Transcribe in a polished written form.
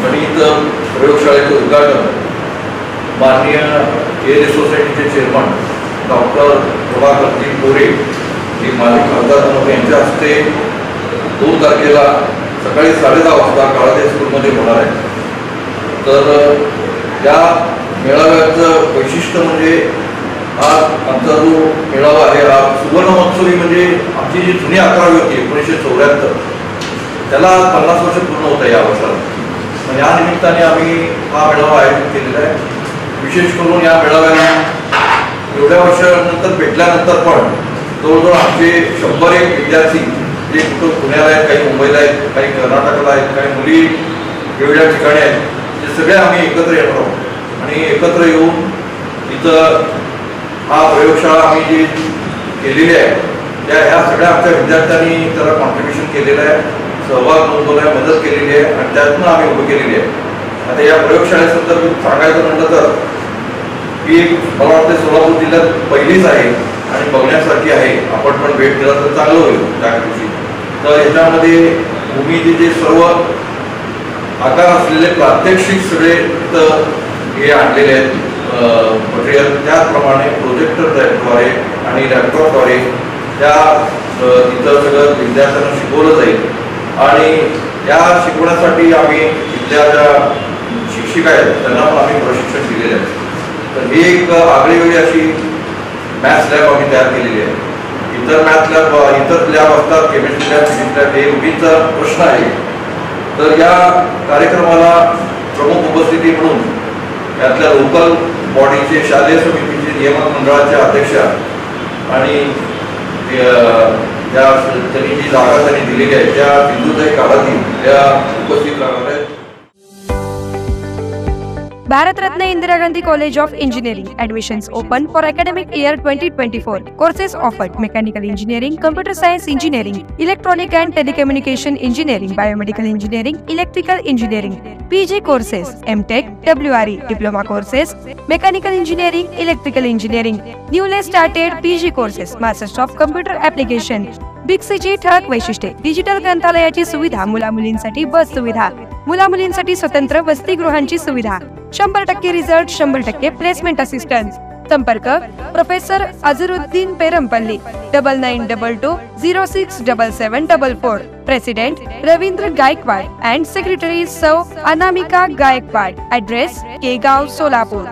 गणित प्रयोगशाळेचे उद्घाटन माननीय एअर सोसायटीचे चेअरमन डॉक्टर प्रभाकर कोरे हे माजी खासदार यांच्या हस्ते 2 तारखेला सकाळी 10:30 वाजता काळादे स्कूलमध्ये होणार आहे। तर या मेळाव्याचं वैशिष्ट्य म्हणजे आज आमचा जो मेळावा आहे हा सुवर्ण महोत्सवी म्हणजे आमची जी जुनी 11वी होती 1974 त्याला 50 वर्ष पूर्ण होत आहे या वर्षाला। या निमित्ताने आम्ही हा मेळावा आयोजित केलेला आहे। विशेष करून या मेळाव्याला एवढ्या वर्षानंतर भेटल्यानंतर पण जवळजवळ आमचे 101 विद्यार्थी जे कुठं पुण्याला आहेत, काही मुंबईला आहेत, काही कर्नाटकला आहेत, काही मुली वेगवेगळ्या ठिकाणी आहेत, ते सगळे आम्ही एकत्र येणार आहोत आणि एकत्र येऊन इथं हा प्रयोगशाळा आम्ही जी केलेली आहे ह्या सगळ्या आमच्या विद्यार्थ्यांनी त्याला कॉन्ट्रीब्युशन केलेलं आहे, सहभाग नोंदवला आहे, मदत केलेली आहे आणि त्यातून आम्ही उभं केलेली आहे। आता या प्रयोगशाळेसंदर्भात सांगायचं म्हटलं तर ही मला वाटतं सोलापूर जिल्ह्यात पहिलीच आहे आणि बघण्यासारखी आहे। आपण पण भेट दिला तर चांगलं होईल त्या दिवशी। तर याच्यामध्ये भूमितीचे सर्व आकार असलेले प्रात्यक्षिक सगळे हे आणलेले आहेत मटेरियल, त्याचप्रमाणे प्रोजेक्टरद्वारे आणि लॅपटॉपद्वारे त्या इथं सगळं विद्यार्थ्यांना शिकवलं जाईल आणि या शिकवण्यासाठी आम्ही इथल्या ज्या शिक्षिका आहेत त्यांना पण आम्ही प्रशिक्षण दिलेलं आहे। तर ही एक आगळीवेगळी अशी मॅथ्स लॅब आम्ही तयार केलेली आहे। इतर मॅथ्स लॅब इतर लॅब असतात, केमिस्ट्री लॅब, फिजिक्स लॅब, हे उगीचा प्रश्न आहे। तर या कार्यक्रमाला प्रमुख उपस्थिती म्हणून यातल्या लोकल बॉडीचे शालेय समितीचे नियामक मंडळाचे अध्यक्ष आणि त्यांनी जी जागा त्यांनी दिलेली आहे त्या सिंधुताई कालादी त्या उपस्थित राहणार आहेत। Bharat Ratna Indira Gandhi College of Engineering. Admissions open for academic year 2024. Courses offered: Mechanical Engineering, Computer Science Engineering, Electronic and Telecommunication Engineering, Biomedical Engineering, Electrical Engineering. PG courses: MTech, WRE, Diploma courses, Mechanical Engineering, Electrical Engineering. Newly started PG courses: Masters of Computer Application. Big सीची ठळक वैशिष्ट्ये: digital ग्रंथालयाची सुविधा, मुला-मुलींसाठी बस सुविधा, मुला-मुलींसाठी स्वतंत्र वसतिगृहांची सुविधा, 100% result, 100% placement assistance. संपर्क: professor Azharuddin Perampalli, 9922067744. President Ravindra Gaikwad and secretary सौ अनामिका गायकवाड. ॲड्रेस: केगाव, सोलापूर।